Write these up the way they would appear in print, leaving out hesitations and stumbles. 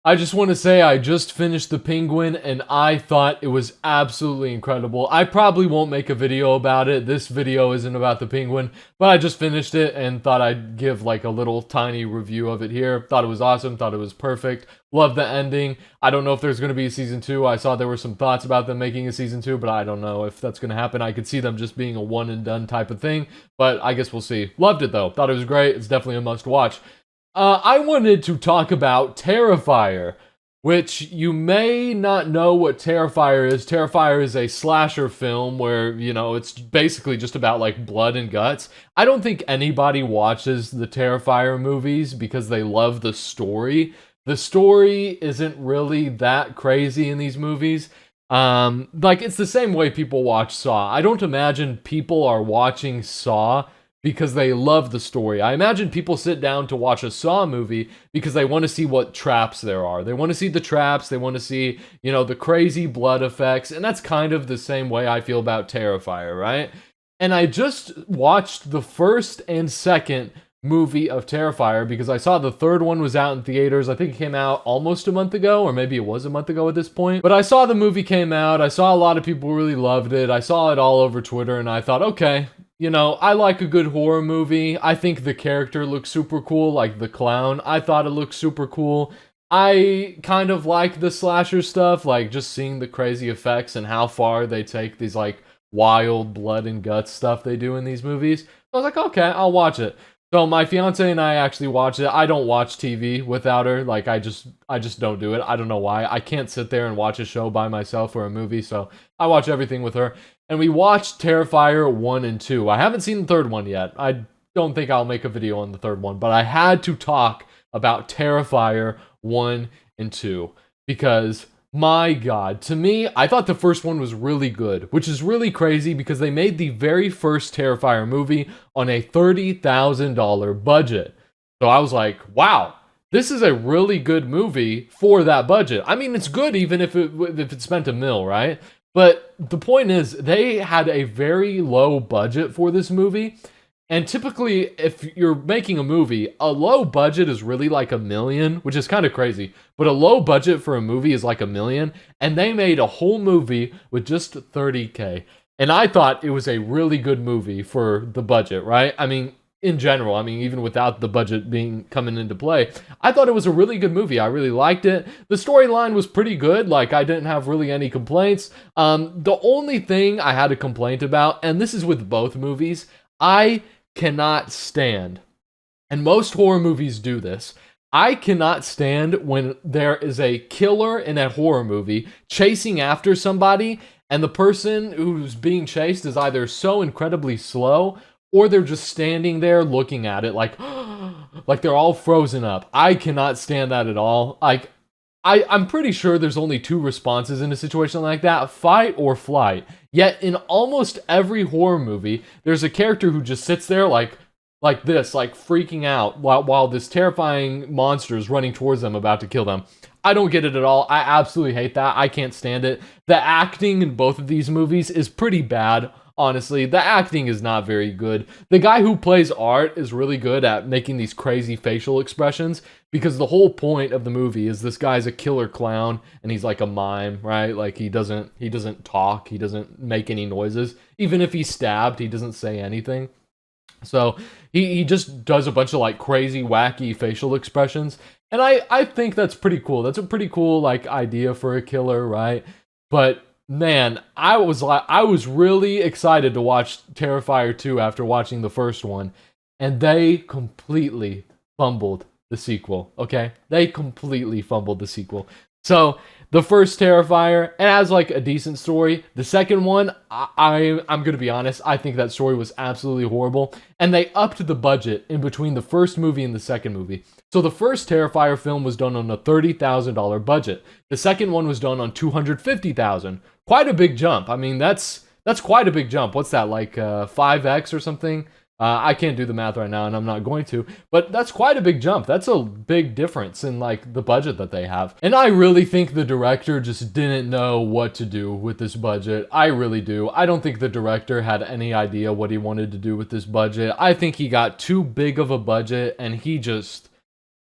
I just want to say I just finished The Penguin and I thought it was absolutely incredible. I probably won't make a video about it. This video isn't about The Penguin, but I just finished it and thought I'd give like a little tiny review of it here. Thought it was awesome, thought it was perfect. Love the ending. I don't know if there's going to be a season 2. I saw there were some thoughts about them making a season 2, but I don't know if that's going to happen. I could see them just being a one and done type of thing, but I guess we'll see. Loved it though. Thought it was great. It's definitely a must watch. I wanted to talk about Terrifier, which you may not know what Terrifier is. Terrifier is a slasher film where, you know, it's basically just about like blood and guts. I don't think anybody watches the Terrifier movies because they love the story. The story isn't really that crazy in these movies. Like it's the same way people watch Saw. I don't imagine people are watching Saw because they love the story. I imagine people sit down to watch a Saw movie because they want to see what traps there are. They want to see the traps, they want to see, you know, the crazy blood effects, and that's kind of the same way I feel about Terrifier, right? And I just watched the first and second movie of Terrifier because I saw the third one was out in theaters. I think it came out almost a month ago, or maybe it was a month ago at this point. But I saw the movie came out. I saw a lot of people really loved it. I saw it all over Twitter, and I thought, okay, you know, I like a good horror movie. I think the character looks super cool, like the clown. I thought it looked super cool. I kind of like the slasher stuff, like just seeing the crazy effects and how far they take these like wild blood and guts stuff they do in these movies. I was like, okay, I'll watch it. So my fiance and I actually watched it. I don't watch TV without her. Like I just don't do it. I don't know why. I can't sit there and watch a show by myself or a movie, so I watch everything with her. And we watched Terrifier 1 and 2. I haven't seen the third one yet. I don't think I'll make a video on the third one, but I had to talk about Terrifier 1 and 2 because my god, to me, I thought the first one was really good, which is really crazy because they made the very first Terrifier movie on a $30,000 budget. So I was like, wow, this is a really good movie for that budget. I mean, it's good even if it spent $1 million, right? But the point is, they had a very low budget for this movie. And typically, if you're making a movie, a low budget is really like $1 million, which is kind of crazy. But a low budget for a movie is like $1 million. And they made a whole movie with just $30K. And I thought it was a really good movie for the budget, right? I mean, in general, I mean, even without the budget being coming into play, I thought it was a really good movie. I really liked it. The storyline was pretty good. Like, I didn't have really any complaints. The only thing I had a complaint about, and this is with both movies, I cannot stand, and most horror movies do this, I cannot stand when there is a killer in a horror movie chasing after somebody, and the person who's being chased is either so incredibly slow or they're just standing there looking at it like like they're all frozen up. I cannot stand that at all. Like I'm pretty sure there's only two responses in a situation like that, fight or flight. Yet in almost every horror movie, there's a character who just sits there like this, like freaking out while this terrifying monster is running towards them about to kill them. I don't get it at all. I absolutely hate that. I can't stand it. The acting in both of these movies is pretty bad. Honestly, the acting is not very good. The guy who plays Art is really good at making these crazy facial expressions because the whole point of the movie is this guy's a killer clown and he's like a mime, right? Like he doesn't talk, he doesn't make any noises. Even if he's stabbed, he doesn't say anything. So he just does a bunch of like crazy, wacky facial expressions. And I think that's pretty cool. That's a pretty cool like idea for a killer, right? But man, I was really excited to watch Terrifier 2 after watching the first one, and they completely fumbled the sequel, okay? They completely fumbled the sequel. So, the first Terrifier, it has like a decent story. The second one, I'm gonna be honest, I think that story was absolutely horrible. And they upped the budget in between the first movie and the second movie. So the first Terrifier film was done on a $30,000 budget. The second one was done on $250,000. Quite a big jump. I mean, that's quite a big jump. What's that, like 5x or something? I can't do the math right now, and I'm not going to. But that's quite a big jump. That's a big difference in like the budget that they have. And I really think the director just didn't know what to do with this budget. I really do. I don't think the director had any idea what he wanted to do with this budget. I think he got too big of a budget, and he just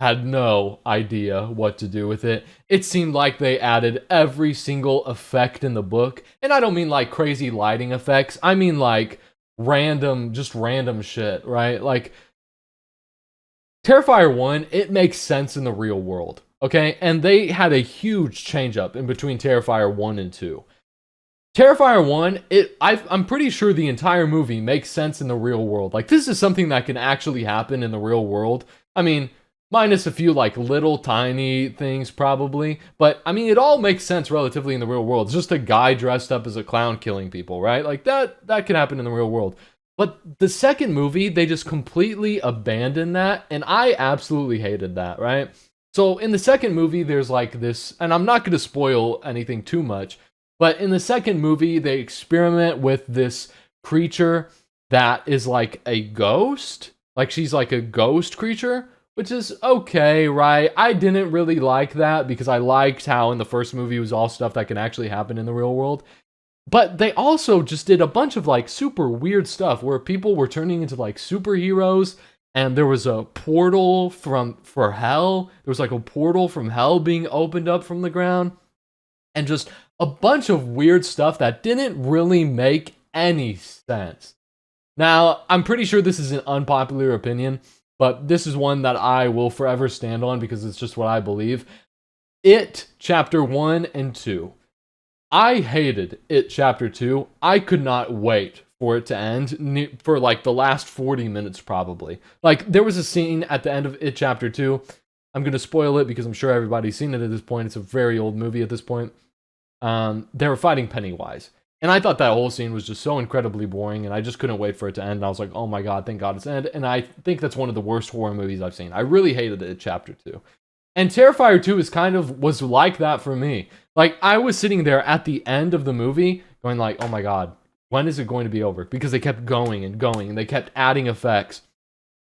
had no idea what to do with it. It seemed like they added every single effect in the book. And I don't mean like crazy lighting effects. I mean like just random shit, right? Like Terrifier 1, it makes sense in the real world, okay? And they had a huge change up in between Terrifier 1 and 2. Terrifier 1, I'm pretty sure the entire movie makes sense in the real world. Like, this is something that can actually happen in the real world. I mean, minus a few, like, little tiny things, probably. But, I mean, it all makes sense relatively in the real world. It's just a guy dressed up as a clown killing people, right? Like, that can happen in the real world. But the second movie, they just completely abandoned that, and I absolutely hated that, right? So, in the second movie, there's, like, this, and I'm not going to spoil anything too much, but in the second movie, they experiment with this creature that is like a ghost. Like, she's like a ghost creature, which is okay, right? I didn't really like that because I liked how in the first movie it was all stuff that can actually happen in the real world. But they also just did a bunch of like super weird stuff where people were turning into like superheroes, and there was a portal for hell. There was like a portal from hell being opened up from the ground. And just a bunch of weird stuff that didn't really make any sense. Now, I'm pretty sure this is an unpopular opinion, but this is one that I will forever stand on because it's just what I believe. It, Chapter 1 and 2. I hated It, Chapter 2. I could not wait for it to end for like the last 40 minutes probably. Like, there was a scene at the end of It, Chapter 2. I'm going to spoil it because I'm sure everybody's seen it at this point. It's a very old movie at this point. They were fighting Pennywise. And I thought that whole scene was just so incredibly boring, and I just couldn't wait for it to end. And I was like, oh my god, thank god it's ended. And I think that's one of the worst horror movies I've seen. I really hated it, Chapter 2. And Terrifier 2 was like that for me. Like, I was sitting there at the end of the movie going like, oh my god, when is it going to be over? Because they kept going and going, and they kept adding effects.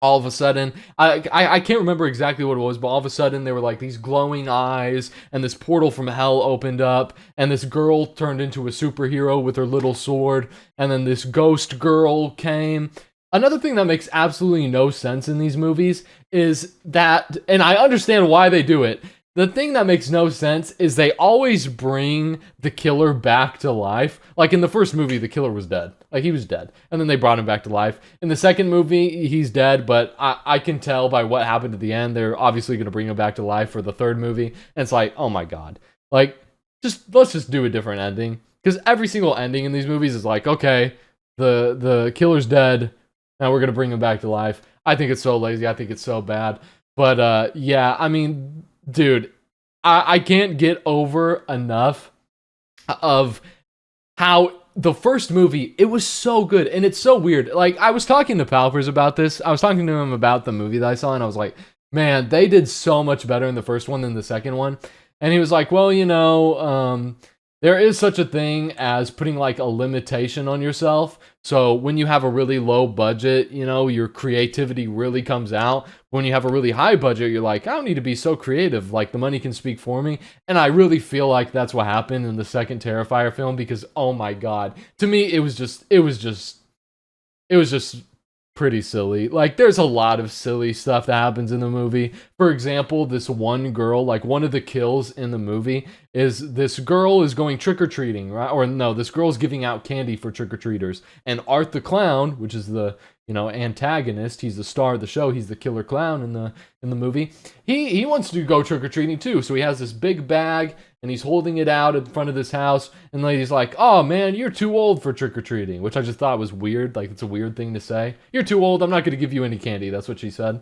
All of a sudden, I can't remember exactly what it was, but all of a sudden there were like these glowing eyes, and this portal from hell opened up, and this girl turned into a superhero with her little sword, and then this ghost girl came. Another thing that makes absolutely no sense in these movies is that, and I understand why they do it, the thing that makes no sense is they always bring the killer back to life. Like in the first movie, the killer was dead. Like, he was dead. And then they brought him back to life. In the second movie, he's dead, but I can tell by what happened at the end, they're obviously going to bring him back to life for the third movie. And it's like, oh my god. Like, let's just do a different ending. Because every single ending in these movies is like, okay, the killer's dead, now we're going to bring him back to life. I think it's so lazy. I think it's so bad. But yeah, I mean, dude, I can't get over enough of how the first movie, it was so good, and it's so weird. Like, I was talking to Palpers about this. I was talking to him about the movie that I saw, and I was like, man, they did so much better in the first one than the second one. And he was like, well, you know, there is such a thing as putting like a limitation on yourself. So when you have a really low budget, you know, your creativity really comes out. When you have a really high budget, you're like, I don't need to be so creative. Like, the money can speak for me. And I really feel like that's what happened in the second Terrifier film, because oh my god, to me it was just pretty silly. Like, there's a lot of silly stuff that happens in the movie. For example, this one girl, like, one of the kills in the movie is this girl is going trick-or-treating, right? Or no, this girl's giving out candy for trick-or-treaters. And Art the Clown, which is the, you know, antagonist, he's the star of the show, he's the killer clown in the movie. He wants to go trick-or-treating too. So he has this big bag, and he's holding it out in front of this house, and the lady's like, oh man, you're too old for trick-or-treating, which I just thought was weird. Like, it's a weird thing to say. You're too old, I'm not going to give you any candy. That's what she said.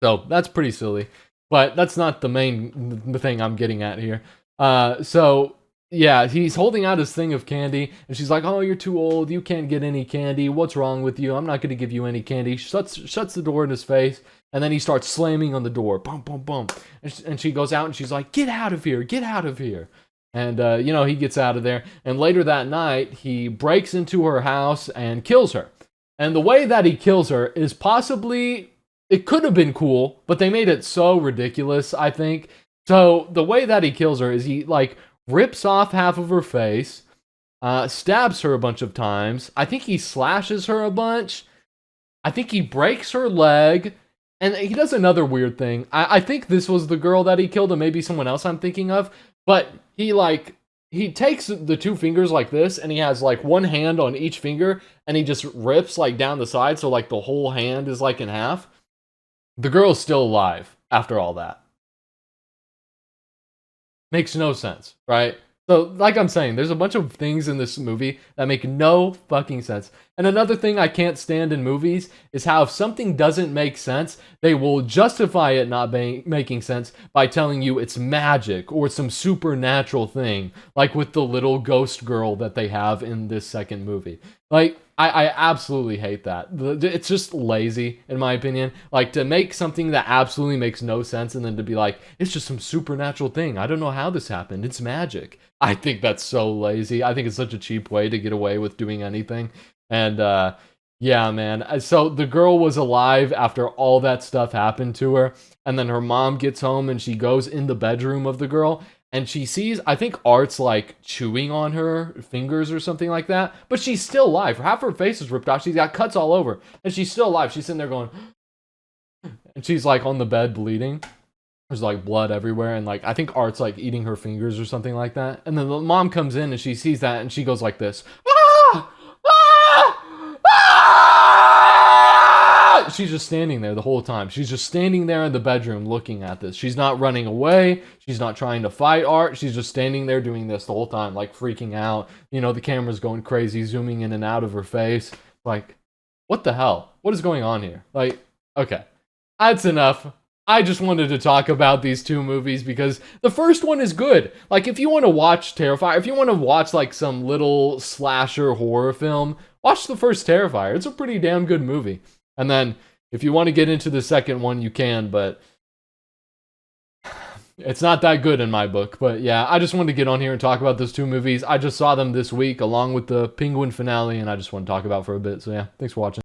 So that's pretty silly. But that's not the main thing I'm getting at here. So yeah, he's holding out his thing of candy, and she's like, oh, you're too old, you can't get any candy, what's wrong with you, I'm not going to give you any candy. Shuts the door in his face, and then he starts slamming on the door, boom, boom, boom, and she goes out, and she's like, get out of here, get out of here. And you know, he gets out of there, and later that night, he breaks into her house and kills her. And the way that he kills her is possibly, it could have been cool, but they made it so ridiculous, I think. So the way that he kills her is he, like, rips off half of her face, stabs her a bunch of times. I think he slashes her a bunch. I think he breaks her leg, And he does another weird thing. I think this was the girl that he killed, and maybe someone else I'm thinking of. But he takes the two fingers like this, and he has like one hand on each finger, and he just rips like down the side, so like the whole hand is like in half. The girl's still alive after all that. Makes no sense, right? So, like I'm saying, there's a bunch of things in this movie that make no fucking sense. And another thing I can't stand in movies is how if something doesn't make sense, they will justify it not making sense by telling you it's magic or some supernatural thing, like with the little ghost girl that they have in this second movie. Like, I absolutely hate that. It's just lazy, in my opinion. Like, to make something that absolutely makes no sense and then to be like, it's just some supernatural thing. I don't know how this happened. It's magic. I think that's so lazy. I think it's such a cheap way to get away with doing anything. And, yeah, man. So the girl was alive after all that stuff happened to her. And then her mom gets home and she goes in the bedroom of the girl. And she sees, I think Art's like chewing on her fingers or something like that. But she's still alive. Half her face is ripped off. She's got cuts all over. And she's still alive. She's sitting there going, and she's like on the bed bleeding. There's like blood everywhere. And like, I think Art's like eating her fingers or something like that. And then the mom comes in and she sees that and she goes like this. Ah! Ah! Ah! She's just standing there the whole time. She's just standing there in the bedroom looking at this. She's not running away. She's not trying to fight Art. She's just standing there doing this the whole time, like freaking out. You know, the camera's going crazy, zooming in and out of her face. Like, what the hell? What is going on here? Like, okay. That's enough. I just wanted to talk about these two movies because the first one is good. Like, if you want to watch Terrifier, if you want to watch like some little slasher horror film, watch the first Terrifier. It's a pretty damn good movie. And then if you want to get into the second one, you can, but it's not that good in my book. But yeah, I just wanted to get on here and talk about those two movies. I just saw them this week along with the Penguin finale, and I just want to talk about it for a bit. So yeah, thanks for watching.